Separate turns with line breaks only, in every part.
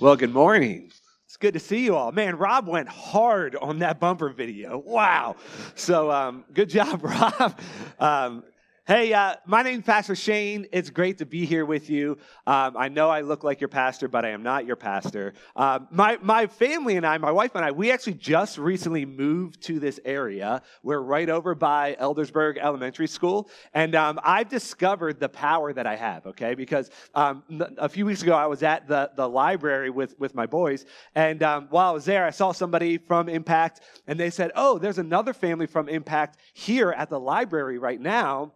Well, good morning. It's good to see you all. Man, Rob went hard on that bumper video. Wow. So good job, Rob. Hey, my name's Pastor Shane. It's great to be here with you. I know I look like your pastor, but I am not your pastor. My family and I, my wife and I, we actually just recently moved to this area. We're right over by Eldersburg Elementary School, and I've discovered the power that I have, okay? Because a few weeks ago, I was at the library with my boys, and while I was there, I saw somebody from Impact, and they said, oh, there's another family from Impact here at the library right now.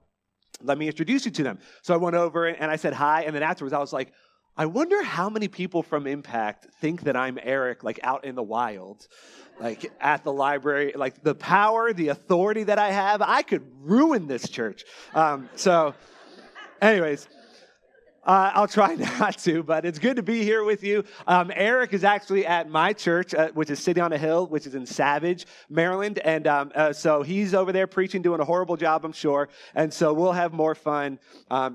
Let me introduce you to them. So I went over and I said hi, and then afterwards I was like, I wonder how many people from Impact think that I'm Eric, like out in the wild, like at the library, like the power, the authority that I have. I could ruin this church. Anyways, I'll try not to, but it's good to be here with you. Eric is actually at my church, which is City on a Hill, which is in Savage, Maryland. And so he's over there preaching, doing a horrible job, I'm sure. And so we'll have more fun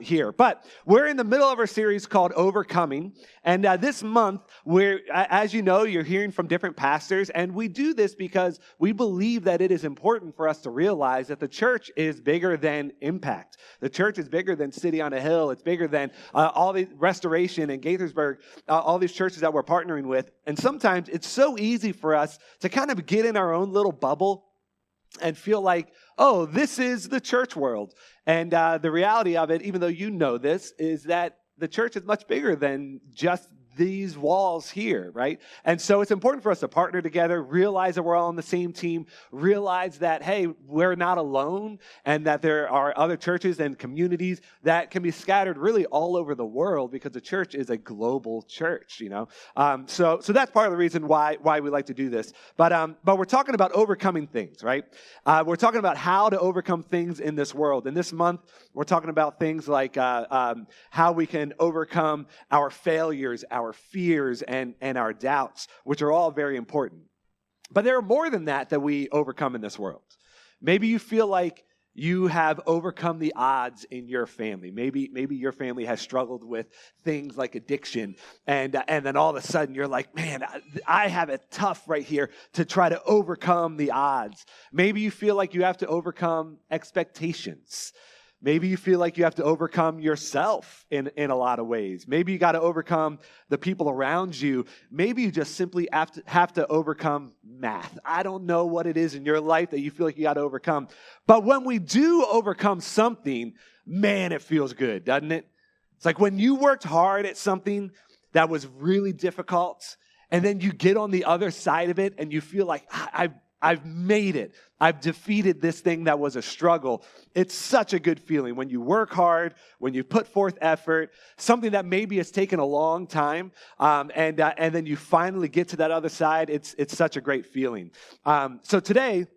here. But we're in the middle of our series called Overcoming. And this month, as you know, you're hearing from different pastors. And we do this because we believe that it is important for us to realize that the church is bigger than Impact. The church is bigger than City on a Hill. It's bigger than all the Restoration and Gaithersburg, all these churches that we're partnering with. And sometimes it's so easy for us to kind of get in our own little bubble and feel like, oh, this is the church world. And the reality of it, even though you know this, is that the church is much bigger than just these walls here, right? And so it's important for us to partner together, realize that we're all on the same team, realize that, hey, we're not alone, and that there are other churches and communities that can be scattered really all over the world because the church is a global church, you know? So that's part of the reason why we like to do this. But we're talking about overcoming things, right? We're talking about how to overcome things in this world. And this month, we're talking about things like how we can overcome our failures, our fears, and our doubts, which are all very important. But there are more than that we overcome in this world. Maybe you feel like you have overcome the odds in your family. Maybe your family has struggled with things like addiction, and then all of a sudden you're like, man, I have it tough right here to try to overcome the odds. Maybe you feel like you have to overcome expectations. Maybe you feel like you have to overcome yourself in a lot of ways. Maybe you got to overcome the people around you. Maybe you just simply have to overcome math. I don't know what it is in your life that you feel like you got to overcome. But when we do overcome something, man, it feels good, doesn't it? It's like when you worked hard at something that was really difficult, and then you get on the other side of it and you feel like, I've made it. I've defeated this thing that was a struggle. It's such a good feeling when you work hard, when you put forth effort, something that maybe has taken a long time, and then you finally get to that other side. It's such a great feeling. So today,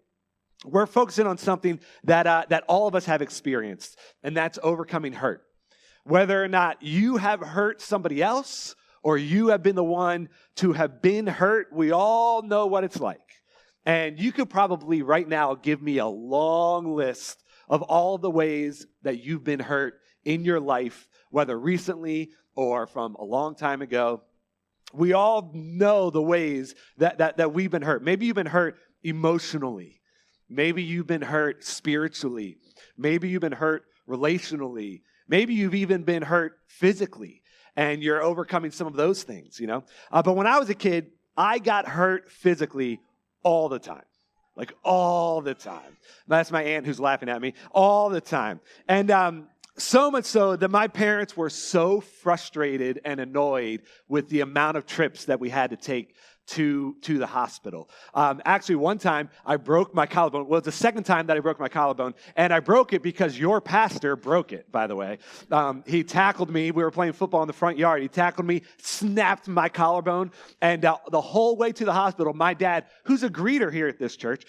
we're focusing on something that all of us have experienced, and that's overcoming hurt. Whether or not you have hurt somebody else or you have been the one to have been hurt, we all know what it's like. And you could probably right now give me a long list of all the ways that you've been hurt in your life, whether recently or from a long time ago. We all know the ways that we've been hurt. Maybe you've been hurt emotionally. Maybe you've been hurt spiritually. Maybe you've been hurt relationally. Maybe you've even been hurt physically, and you're overcoming some of those things, you know. But when I was a kid, I got hurt physically all the time. Like all the time. That's my aunt who's laughing at me. All the time. And so much so that my parents were so frustrated and annoyed with the amount of trips that we had to take to the hospital. Actually, one time I broke my collarbone. Well, it's the second time that I broke my collarbone, and I broke it because your pastor broke it, by the way. He tackled me. We were playing football in the front yard. He tackled me, snapped my collarbone, and the whole way to the hospital, my dad, who's a greeter here at this church,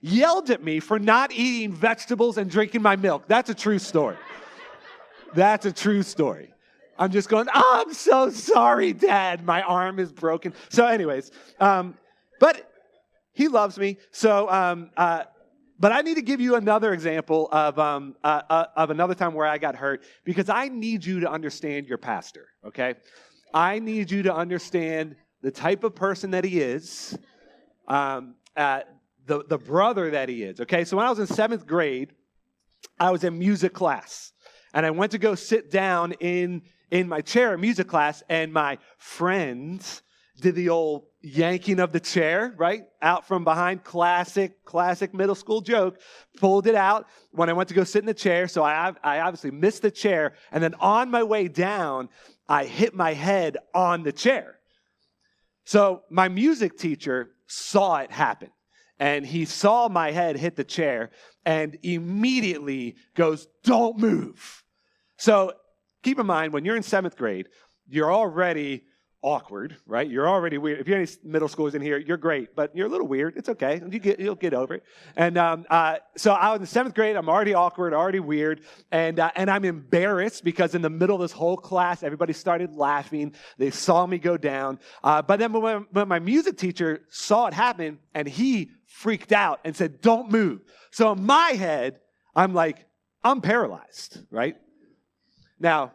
yelled at me for not eating vegetables and drinking my milk. That's a true story. That's a true story. I'm just going, oh, I'm so sorry, Dad. My arm is broken. So anyways, but he loves me. So, but I need to give you another example of another time where I got hurt, because I need you to understand your pastor, okay? I need you to understand the type of person that he is, the brother that he is. Okay, so when I was in 7th grade, I was in music class. And I went to go sit down in my chair in music class, and my friends did the old yanking of the chair, right? Out from behind, classic middle school joke, pulled it out when I went to go sit in the chair. So I obviously missed the chair. And then on my way down, I hit my head on the chair. So my music teacher saw it happen. And he saw my head hit the chair and immediately goes, "Don't move." So keep in mind, when you're in 7th grade, you're already awkward, right? You're already weird. If you're any middle schoolers in here, you're great, but you're a little weird. It's okay. You'll get over it. And so I was in 7th grade. I'm already awkward, already weird, and I'm embarrassed because in the middle of this whole class, everybody started laughing. They saw me go down. But then when my music teacher saw it happen, and he freaked out and said, "Don't move." So in my head, I'm like, I'm paralyzed, right? Now,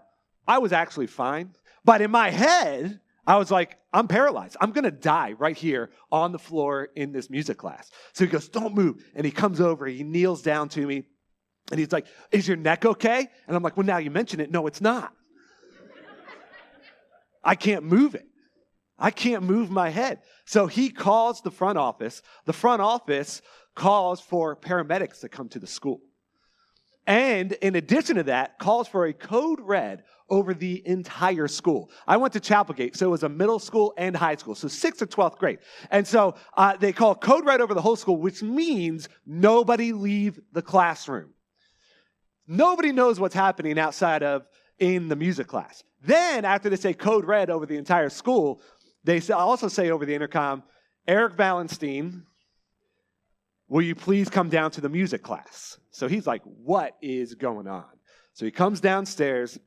I was actually fine, but in my head, I was like, I'm paralyzed. I'm going to die right here on the floor in this music class. So he goes, "Don't move." And he comes over, he kneels down to me, and he's like, "Is your neck okay?" And I'm like, "Well, now you mention it, no, it's not. I can't move it. I can't move my head." So he calls the front office. The front office calls for paramedics to come to the school. And in addition to that, calls for a code red over the entire school. I went to Chapelgate, so it was a middle school and high school, so 6th to 12th grade. And so they call code red over the whole school, which means nobody leave the classroom. Nobody knows what's happening outside of in the music class. Then after they say code red over the entire school, they also say over the intercom, "Eric Valenstein, will you please come down to the music class?" So he's like, what is going on? So he comes downstairs.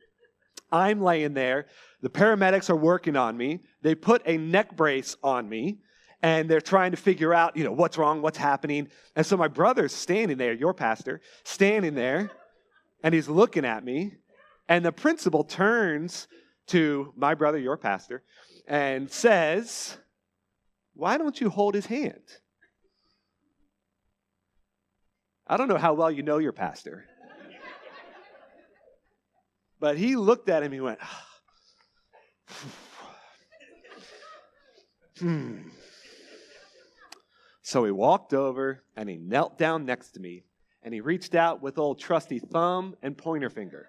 I'm laying there. The paramedics are working on me. They put a neck brace on me, and they're trying to figure out, what's wrong, what's happening. And so my brother's standing there, your pastor, standing there, and he's looking at me. And the principal turns to my brother, your pastor, and says, "Why don't you hold his hand?" I don't know how well you know your pastor. But he looked at him, he went, So he walked over and he knelt down next to me and he reached out with old trusty thumb and pointer finger.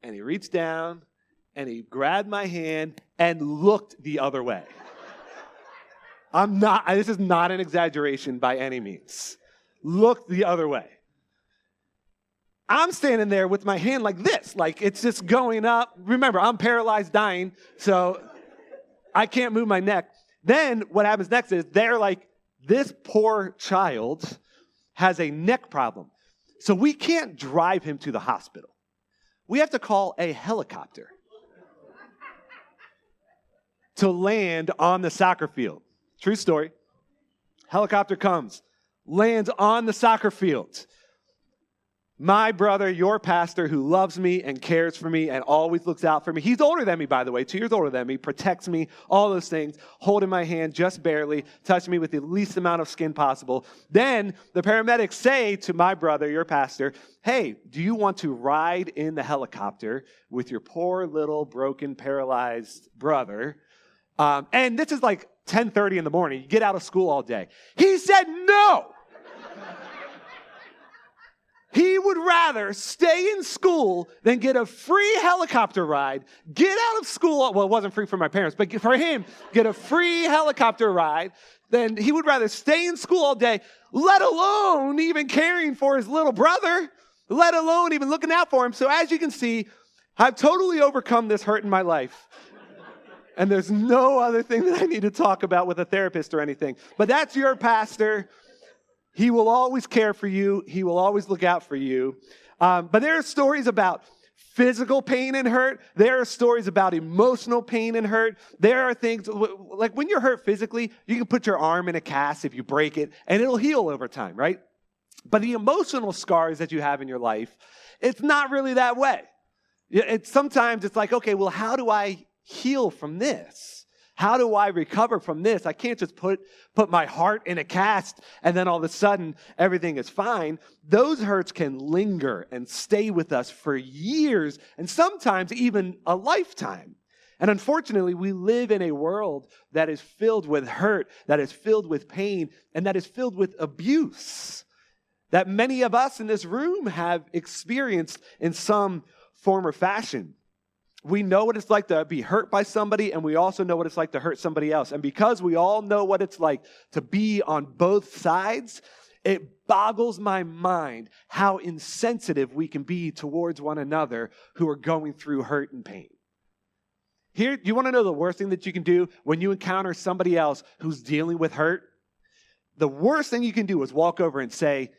And he reached down and he grabbed my hand and looked the other way. This is not an exaggeration by any means. Looked the other way. I'm standing there with my hand like this, like it's just going up. Remember, I'm paralyzed, dying, so I can't move my neck. Then what happens next is they're like, this poor child has a neck problem. So we can't drive him to the hospital. We have to call a helicopter to land on the soccer field. True story. Helicopter comes, lands on the soccer field. My brother, your pastor, who loves me and cares for me and always looks out for me. He's older than me, by the way, 2 years older than me, protects me, all those things, holding my hand just barely, touching me with the least amount of skin possible. Then the paramedics say to my brother, your pastor, "Hey, do you want to ride in the helicopter with your poor little broken, paralyzed brother?" And this is like 10:30 in the morning. You get out of school all day. He said no. He would rather stay in school than get a free helicopter ride, get out of school. Well, it wasn't free for my parents, but for him, get a free helicopter ride. Then he would rather stay in school all day, let alone even caring for his little brother, let alone even looking out for him. So as you can see, I've totally overcome this hurt in my life. And there's no other thing that I need to talk about with a therapist or anything. But that's your pastor. He will always care for you. He will always look out for you. But there are stories about physical pain and hurt. There are stories about emotional pain and hurt. There are things, like when you're hurt physically, you can put your arm in a cast if you break it, and it'll heal over time, right? But the emotional scars that you have in your life, it's not really that way. Sometimes it's like, okay, well, how do I heal from this? How do I recover from this? I can't just put my heart in a cast and then all of a sudden everything is fine. Those hurts can linger and stay with us for years and sometimes even a lifetime. And unfortunately, we live in a world that is filled with hurt, that is filled with pain, and that is filled with abuse that many of us in this room have experienced in some form or fashion. We know what it's like to be hurt by somebody, and we also know what it's like to hurt somebody else. And because we all know what it's like to be on both sides, it boggles my mind how insensitive we can be towards one another who are going through hurt and pain. Here, you want to know the worst thing that you can do when you encounter somebody else who's dealing with hurt? The worst thing you can do is walk over and say,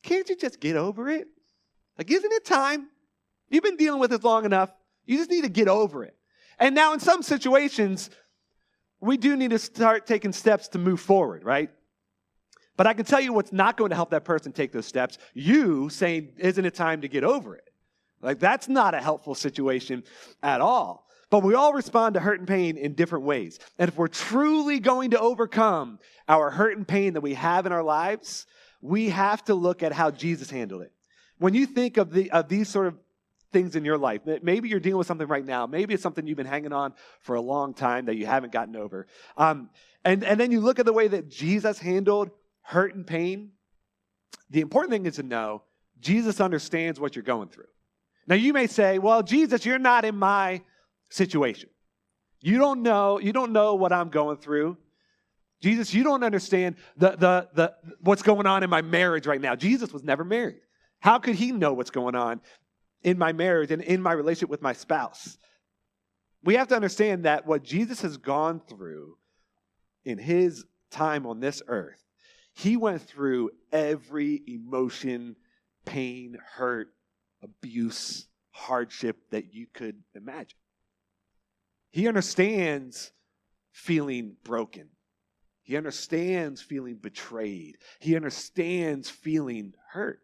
can't you just get over it? Like, isn't it time? You've been dealing with this long enough. You just need to get over it. And now in some situations, we do need to start taking steps to move forward, right? But I can tell you what's not going to help that person take those steps. You saying, isn't it time to get over it? Like, that's not a helpful situation at all. But we all respond to hurt and pain in different ways. And if we're truly going to overcome our hurt and pain that we have in our lives, we have to look at how Jesus handled it. When you think of these sort of things in your life, maybe you're dealing with something right now. Maybe it's something you've been hanging on for a long time that you haven't gotten over. And then you look at the way that Jesus handled hurt and pain. The important thing is to know Jesus understands what you're going through. Now you may say, well, Jesus, you're not in my situation. You don't know what I'm going through. Jesus, you don't understand the what's going on in my marriage right now. Jesus was never married. How could he know what's going on in my marriage and in my relationship with my spouse? We have to understand that what Jesus has gone through in his time on this earth, he went through every emotion, pain, hurt, abuse, hardship that you could imagine. He understands feeling broken. He understands feeling betrayed. He understands feeling hurt.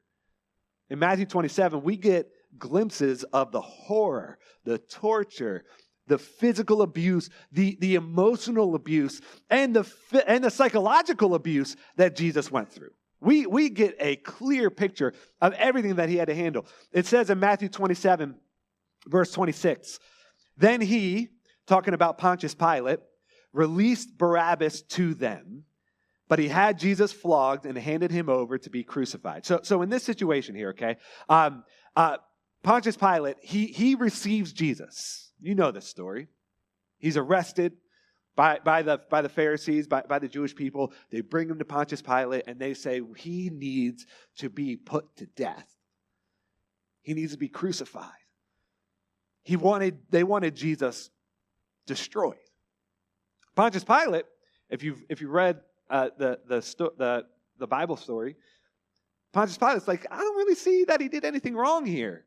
In Matthew 27, we get glimpses of the horror, the torture, the physical abuse, the emotional abuse, and the psychological abuse that Jesus went through. We get a clear picture of everything that he had to handle. It says in Matthew 27, verse 26, then he, talking about Pontius Pilate, released Barabbas to them, but he had Jesus flogged and handed him over to be crucified. So in this situation here, okay, Pontius Pilate, he receives Jesus. You know this story. He's arrested by the Pharisees, by the Jewish people. They bring him to Pontius Pilate, and they say he needs to be put to death. He needs to be crucified. They wanted Jesus destroyed. Pontius Pilate, if you read the Bible story, Pontius Pilate's like, I don't really see that he did anything wrong here.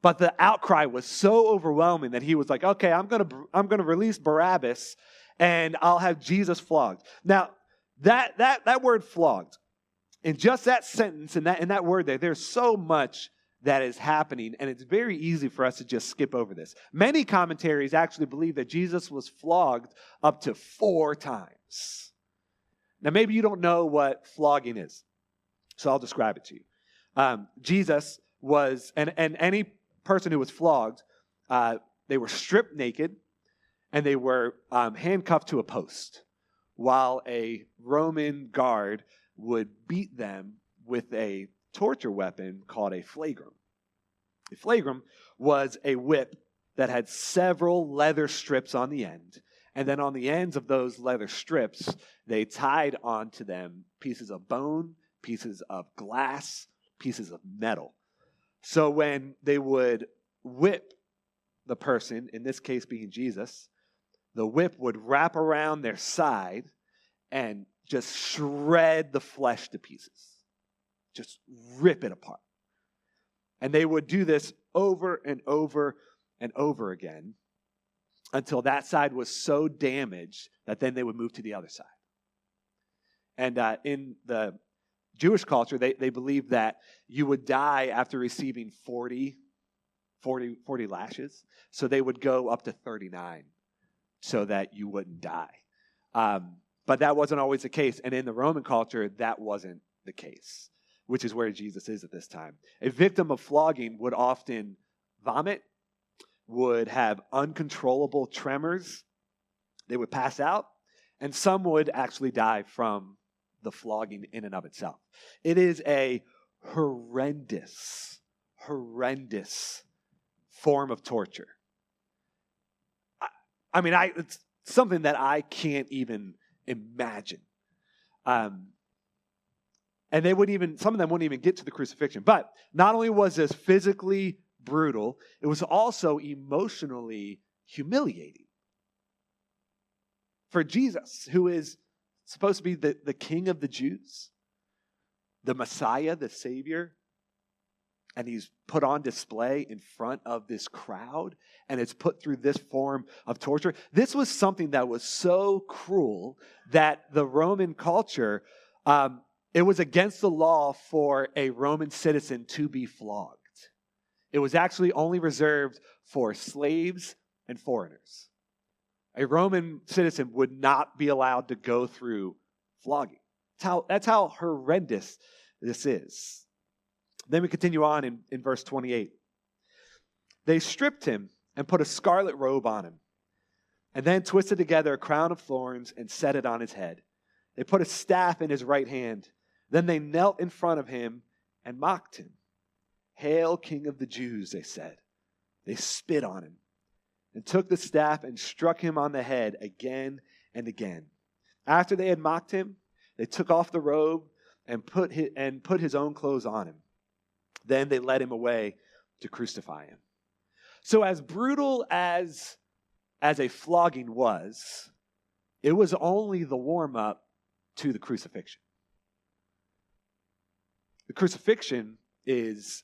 But the outcry was so overwhelming that he was like, okay, I'm gonna release Barabbas and I'll have Jesus flogged. Now, that word flogged, in just that sentence and that word there's so much that is happening, and it's very easy for us to just skip over this. Many commentaries actually believe that Jesus was flogged up to 4 times. Now, maybe you don't know what flogging is, so I'll describe it to you. Jesus was, and any person who was flogged, they were stripped naked, and they were handcuffed to a post, while a Roman guard would beat them with a torture weapon called a flagrum. A flagrum was a whip that had several leather strips on the end, and then on the ends of those leather strips, they tied onto them pieces of bone, pieces of glass, pieces of metal. So when they would whip the person, in this case being Jesus, the whip would wrap around their side and just shred the flesh to pieces. Just rip it apart. And they would do this over and over and over again until that side was so damaged that then they would move to the other side. And in the Jewish culture, they believed that you would die after receiving 40 40 lashes. So they would go up to 39 so that you wouldn't die. But that wasn't always the case. And in the Roman culture, that wasn't the case, which is where Jesus is at this time. A victim of flogging would often vomit, would have uncontrollable tremors. They would pass out, and some would actually die from the flogging in and of itself. It is a horrendous form of torture. It's something that I can't even imagine. And some of them wouldn't even get to the crucifixion. But not only was this physically brutal, it was also emotionally humiliating. For Jesus, who is supposed to be the King of the Jews, the Messiah, the Savior, and he's put on display in front of this crowd, and it's put through this form of torture. This was something that was so cruel that the Roman culture, it was against the law for a Roman citizen to be flogged. It was actually only reserved for slaves and foreigners. A Roman citizen would not be allowed to go through flogging. That's how horrendous this is. Then we continue on in verse 28. They stripped him and put a scarlet robe on him, and then twisted together a crown of thorns and set it on his head. They put a staff in his right hand. Then they knelt in front of him and mocked him. "Hail, King of the Jews," they said. They spit on him and took the staff and struck him on the head again and again. After they had mocked him, they took off the robe and put his own clothes on him. Then they led him away to crucify him. So as brutal as a flogging was, it was only the warm-up to the crucifixion. The crucifixion is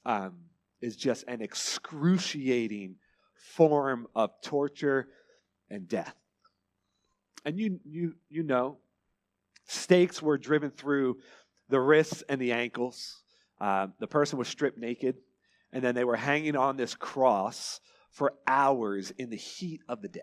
just an excruciating form of torture and death. And you know, stakes were driven through the wrists and the ankles. The person was stripped naked, and then they were hanging on this cross for hours in the heat of the day.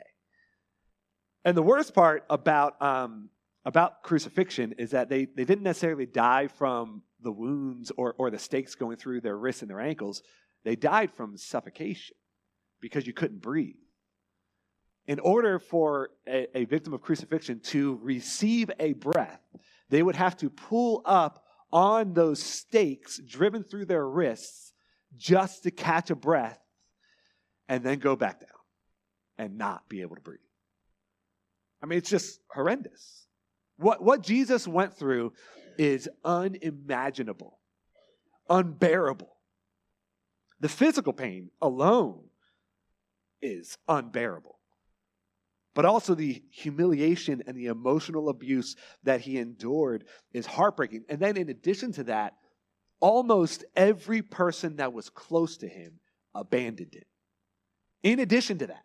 And the worst part about crucifixion is that they didn't necessarily die from the wounds or the stakes going through their wrists and their ankles. They died from suffocation because you couldn't breathe. In order for a victim of crucifixion to receive a breath, they would have to pull up on those stakes driven through their wrists just to catch a breath and then go back down and not be able to breathe. It's just horrendous. What Jesus went through is unimaginable, unbearable. The physical pain alone is unbearable. But also the humiliation and the emotional abuse that he endured is heartbreaking. And then in addition to that, almost every person that was close to him abandoned him. In addition to that.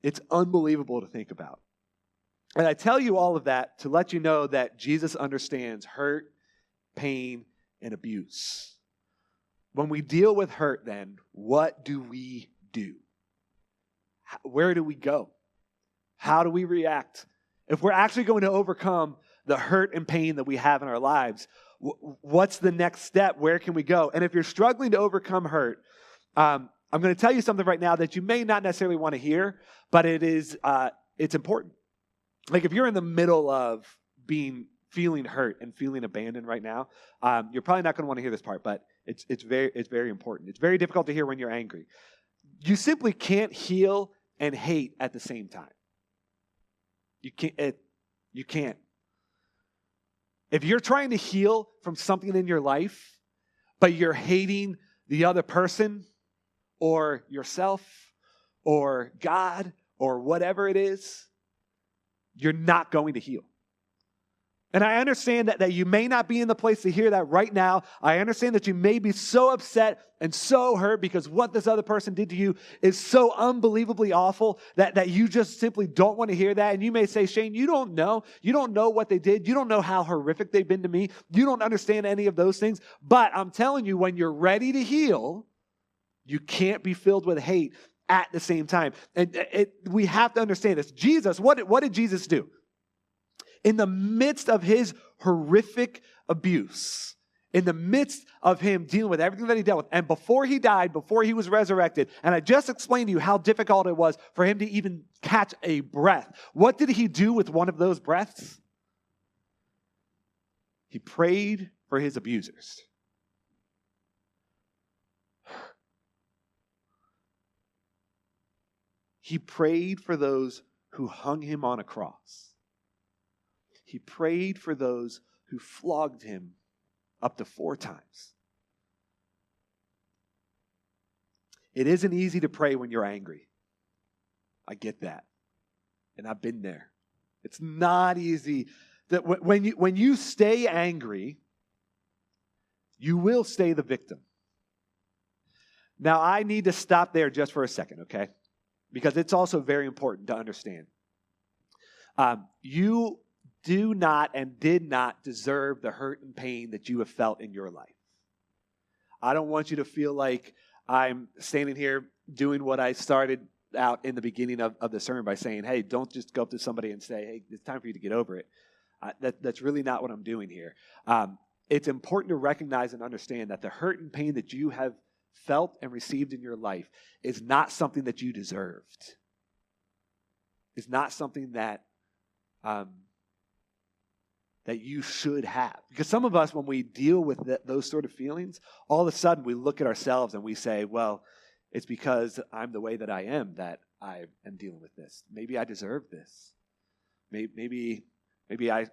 It's unbelievable to think about. And I tell you all of that to let you know that Jesus understands hurt, pain, and abuse. When we deal with hurt, then, what do we do? Where do we go? How do we react? If we're actually going to overcome the hurt and pain that we have in our lives, what's the next step? Where can we go? And if you're struggling to overcome hurt, I'm going to tell you something right now that you may not necessarily want to hear, but it's important. Like if you're in the middle of feeling hurt and feeling abandoned right now, you're probably not going to want to hear this part, but it's very important. It's very difficult to hear when you're angry. You simply can't heal and hate at the same time. You can't. If you're trying to heal from something in your life, but you're hating the other person or yourself or God or whatever it is, you're not going to heal. And I understand that you may not be in the place to hear that right now. I understand that you may be so upset and so hurt because what this other person did to you is so unbelievably awful that you just simply don't want to hear that. And you may say, Shane, you don't know. You don't know what they did. You don't know how horrific they've been to me. You don't understand any of those things. But I'm telling you, when you're ready to heal, you can't be filled with hate at the same time. And we have to understand this. Jesus, what did Jesus do? In the midst of his horrific abuse, in the midst of him dealing with everything that he dealt with, and before he died, before he was resurrected, and I just explained to you how difficult it was for him to even catch a breath. What did he do with one of those breaths? He prayed for his abusers. He prayed for those who hung him on a cross. He prayed for those who flogged him up to 4 times. It isn't easy to pray when you're angry. I get that. And I've been there. It's not easy. That when you stay angry, you will stay the victim. Now, I need to stop there just for a second, okay? Because it's also very important to understand. You do not and did not deserve the hurt and pain that you have felt in your life. I don't want you to feel like I'm standing here doing what I started out in the beginning of the sermon by saying, hey, don't just go up to somebody and say, hey, it's time for you to get over it. That's really not what I'm doing here. It's important to recognize and understand that the hurt and pain that you have felt and received in your life is not something that you deserved. It's not something that you should have. Because some of us, when we deal with those sort of feelings, all of a sudden we look at ourselves and we say, well, it's because I'm the way that I am that I am dealing with this. Maybe I deserve this. Maybe I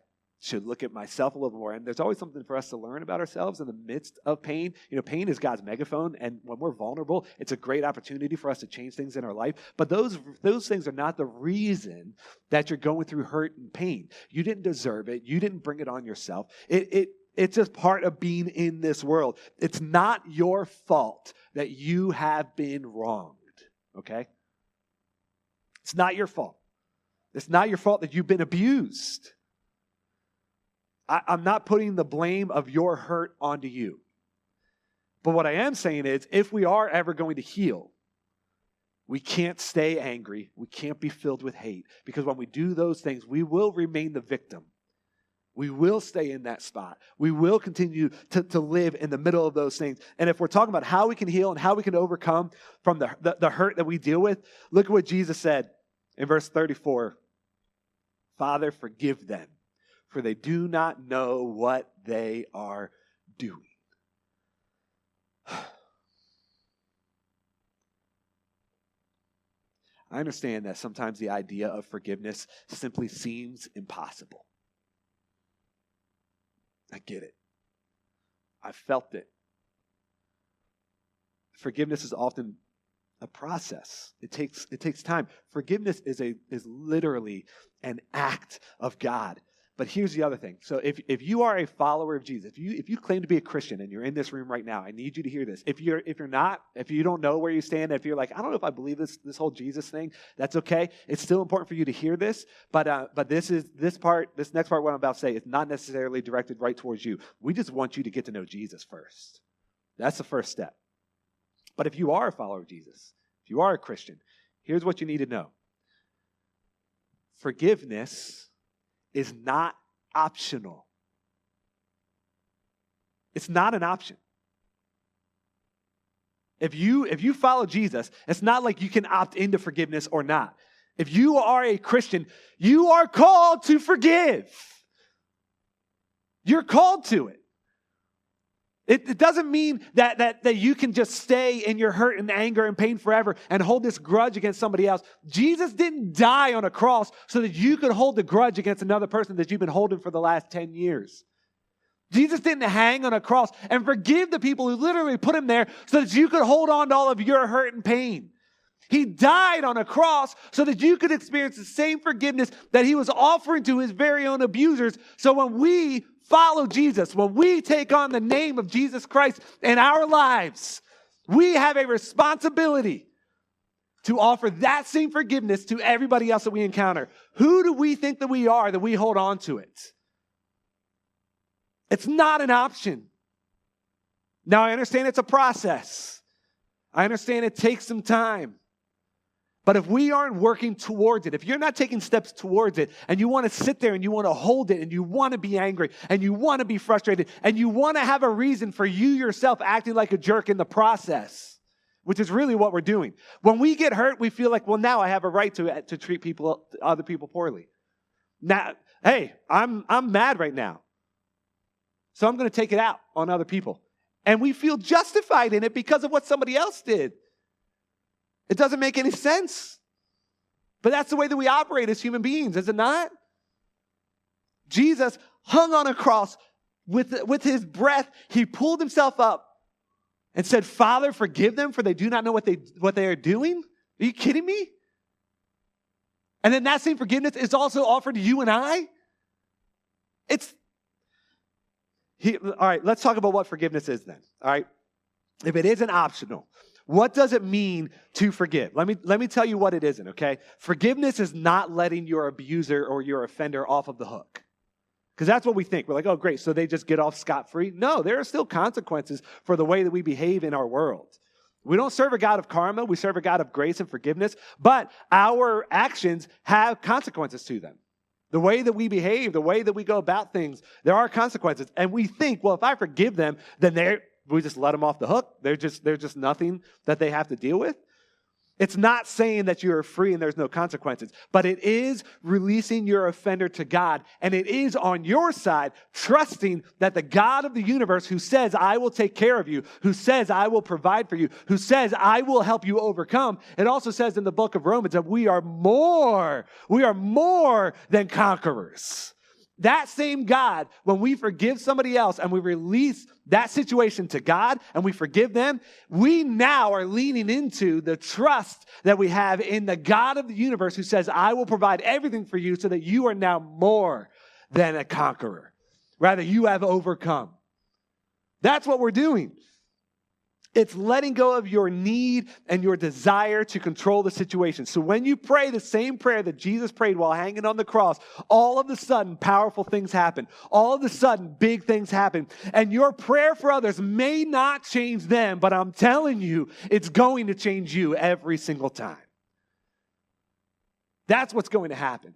should look at myself a little more. And there's always something for us to learn about ourselves in the midst of pain. You know, pain is God's megaphone, and when we're vulnerable, it's a great opportunity for us to change things in our life. But those things are not the reason that you're going through hurt and pain. You didn't deserve it. You didn't bring it on yourself. It's just part of being in this world. It's not your fault that you have been wronged, okay? It's not your fault. It's not your fault that you've been abused. I'm not putting the blame of your hurt onto you. But what I am saying is, if we are ever going to heal, we can't stay angry. We can't be filled with hate. Because when we do those things, we will remain the victim. We will stay in that spot. We will continue to live in the middle of those things. And if we're talking about how we can heal and how we can overcome from the hurt that we deal with, look at what Jesus said in verse 34. Father, forgive them, for they do not know what they are doing. I understand that sometimes the idea of forgiveness simply seems impossible. I get it. I felt it. Forgiveness is often a process. It takes time. Forgiveness is literally an act of God. But here's the other thing. So if you are a follower of Jesus, if you claim to be a Christian and you're in this room right now, I need you to hear this. If you're not, if you don't know where you stand, if you're like, I don't know if I believe this whole Jesus thing, that's okay. It's still important for you to hear this. But this next part, what I'm about to say, is not necessarily directed right towards you. We just want you to get to know Jesus first. That's the first step. But if you are a follower of Jesus, if you are a Christian, here's what you need to know. Forgiveness is not optional. It's not an option. If you follow Jesus, it's not like you can opt into forgiveness or not. If you are a Christian, you are called to forgive. You're called to it. It doesn't mean that you can just stay in your hurt and anger and pain forever and hold this grudge against somebody else. Jesus didn't die on a cross so that you could hold the grudge against another person that you've been holding for the last 10 years. Jesus didn't hang on a cross and forgive the people who literally put him there so that you could hold on to all of your hurt and pain. He died on a cross so that you could experience the same forgiveness that he was offering to his very own abusers. So when we follow Jesus, when we take on the name of Jesus Christ in our lives, we have a responsibility to offer that same forgiveness to everybody else that we encounter. Who do we think that we are that we hold on to it? It's not an option. Now, I understand it's a process. I understand it takes some time. But if we aren't working towards it, if you're not taking steps towards it, and you want to sit there and you want to hold it, and you want to be angry, and you want to be frustrated, and you want to have a reason for you yourself acting like a jerk in the process, which is really what we're doing. When we get hurt, we feel like, well, now I have a right to treat other people poorly. Now, hey, I'm mad right now, so I'm going to take it out on other people. And we feel justified in it because of what somebody else did. It doesn't make any sense. But that's the way that we operate as human beings, is it not? Jesus hung on a cross with his breath. He pulled himself up and said, Father, forgive them, for they do not know what they are doing. Are you kidding me? And then that same forgiveness is also offered to you and I. All right, let's talk about what forgiveness is then. All right, if it isn't optional, what does it mean to forgive? Let me tell you what it isn't, okay? Forgiveness is not letting your abuser or your offender off of the hook. Because that's what we think. We're like, oh, great, so they just get off scot-free? No, there are still consequences for the way that we behave in our world. We don't serve a God of karma. We serve a God of grace and forgiveness. But our actions have consequences to them. The way that we behave, the way that we go about things, there are consequences. And we think, well, if I forgive them, then we just let them off the hook. They're just nothing that they have to deal with. It's not saying that you are free and there's no consequences, but it is releasing your offender to God. And it is on your side, trusting that the God of the universe, who says, I will take care of you, who says, I will provide for you, who says, I will help you overcome. It also says in the book of Romans that we are more than conquerors. That same God, when we forgive somebody else and we release that situation to God and we forgive them, we now are leaning into the trust that we have in the God of the universe, who says, I will provide everything for you so that you are now more than a conqueror. Rather, you have overcome. That's what we're doing. It's letting go of your need and your desire to control the situation. So when you pray the same prayer that Jesus prayed while hanging on the cross, all of a sudden, powerful things happen. All of a sudden, big things happen. And your prayer for others may not change them, but I'm telling you, it's going to change you every single time. That's what's going to happen.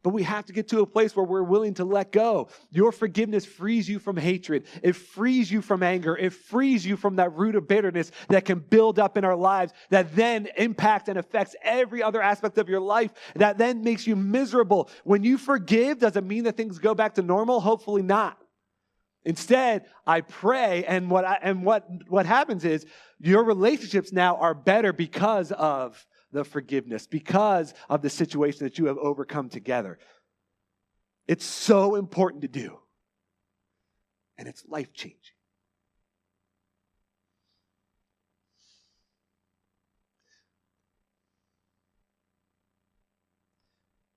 But we have to get to a place where we're willing to let go. Your forgiveness frees you from hatred. It frees you from anger. It frees you from that root of bitterness that can build up in our lives, that then impacts and affects every other aspect of your life, that then makes you miserable. When you forgive, does it mean that things go back to normal? Hopefully not. Instead, I pray, and what happens is your relationships now are better because of the forgiveness, because of the situation that you have overcome together. It's so important to do. And it's life-changing.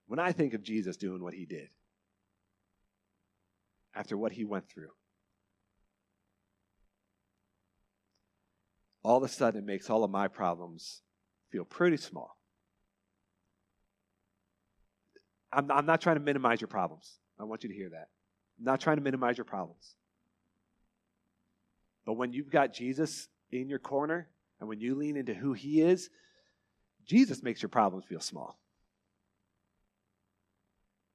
When I think of Jesus doing what he did, after what he went through, all of a sudden it makes all of my problems feel pretty small. I'm not trying to minimize your problems. I want you to hear that. I'm not trying to minimize your problems. But when you've got Jesus in your corner, and when you lean into who he is, Jesus makes your problems feel small.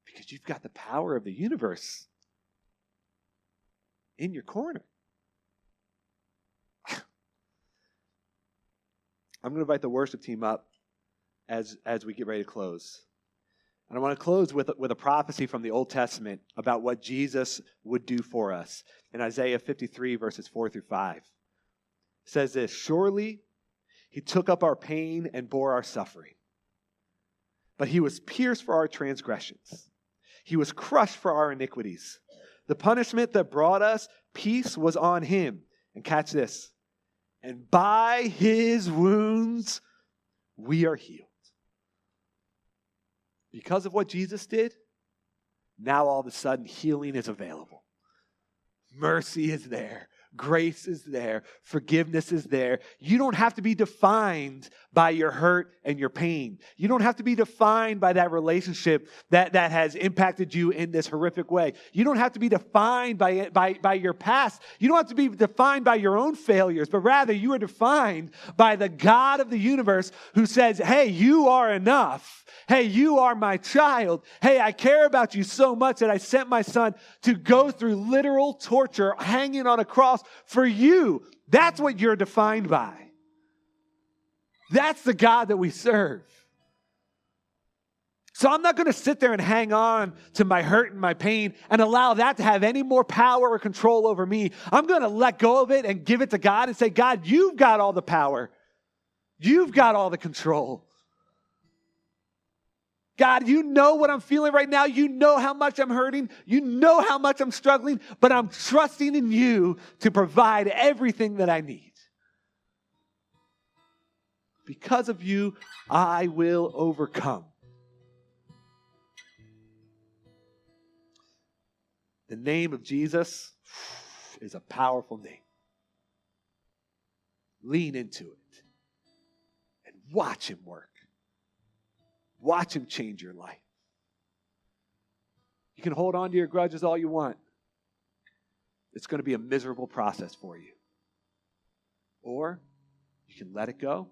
Because you've got the power of the universe in your corner. I'm going to invite the worship team up as we get ready to close. And I want to close with a prophecy from the Old Testament about what Jesus would do for us. In Isaiah 53, verses 4 through 5. It says this, surely he took up our pain and bore our suffering. But he was pierced for our transgressions. He was crushed for our iniquities. The punishment that brought us peace was on him. And catch this. And by his wounds, we are healed. Because of what Jesus did, now all of a sudden healing is available. Mercy is there. Grace is there. Forgiveness is there. You don't have to be defined by your hurt and your pain. You don't have to be defined by that relationship that has impacted you in this horrific way. You don't have to be defined by your past. You don't have to be defined by your own failures, but rather you are defined by the God of the universe who says, hey, you are enough. Hey, you are my child. Hey, I care about you so much that I sent my son to go through literal torture, hanging on a cross for you. That's what you're defined by. That's the God that we serve. So I'm not going to sit there and hang on to my hurt and my pain and allow that to have any more power or control over me. I'm going to let go of it and give it to God and say, God, you've got all the power. You've got all the control. God, you know what I'm feeling right now. You know how much I'm hurting. You know how much I'm struggling, but I'm trusting in you to provide everything that I need. Because of you, I will overcome. The name of Jesus is a powerful name. Lean into it and watch him work. Watch him change your life. You can hold on to your grudges all you want. It's going to be a miserable process for you. Or you can let it go.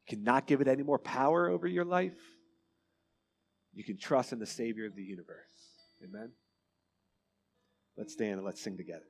You can not give it any more power over your life. You can trust in the Savior of the universe. Amen? Let's stand and let's sing together.